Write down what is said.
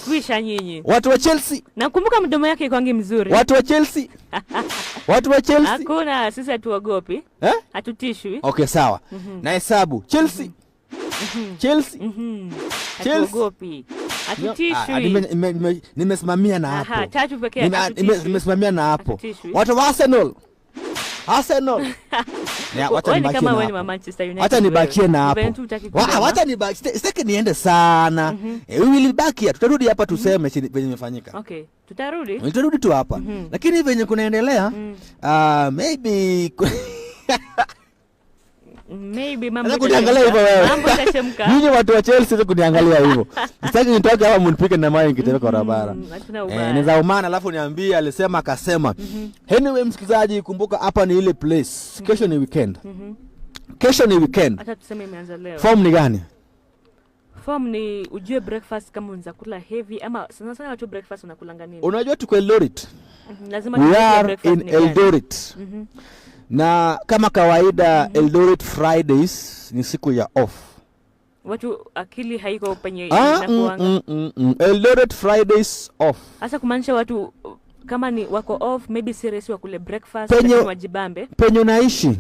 Kwisha nyinyi. Watu wa Chelsea. Nakumbuka mdomo yake kwangi mzuri. Watu wa Chelsea. Watu wa Chelsea. Hakuna, sisi hatuogopi. Hatutishwi. Okay, sawa. Na hesabu. Chelsea. Chelsea. Hatuogopi. Hatutishwi. Nimesimamia na hapo. Aha, tatu pekee hatutishwi. Nimesimamia na hapo. Watu wa Arsenal. Arsenal. Wacha ni kama wewe ni Manchester United. Wacha nibakie na hapo. Wacha nibaki. Sitaki niende sana. Wewe baki, tutarudi hapa tuseme venye imefanyika. Okay, tutarudi. Tutarudi tu hapa. Lakini venye kunaendelea maybe mambo kuniangalia hivyo wewe. Mambo yatachemka. Nyinyi watu wa Chelsea kuniangalia hivyo. Sitaki nitoke hapa mnipike na maji nikitembea kwa barabara. Ni za umana alafu niambie alisema akasema. Anyway msikizaji, kumbuka hapa ni ile place. Kesho ni weekend. Kesho ni weekend. Hata tuseme imeanza leo. Form ni gani? Form ni ujue breakfast kama unaweza kula heavy ama sana watu breakfast unakulanga nini? Unajua tuko Eldoret. Lazima we are in Eldoret. Na kama kawaida Eldoret Fridays ni siku ya off. Watu akili haiko penye inakuanga. Eldoret Fridays off. Hasa kumaanisha watu kama ni wako off, maybe serious wa kule breakfast, wajibambe. Penye naishi.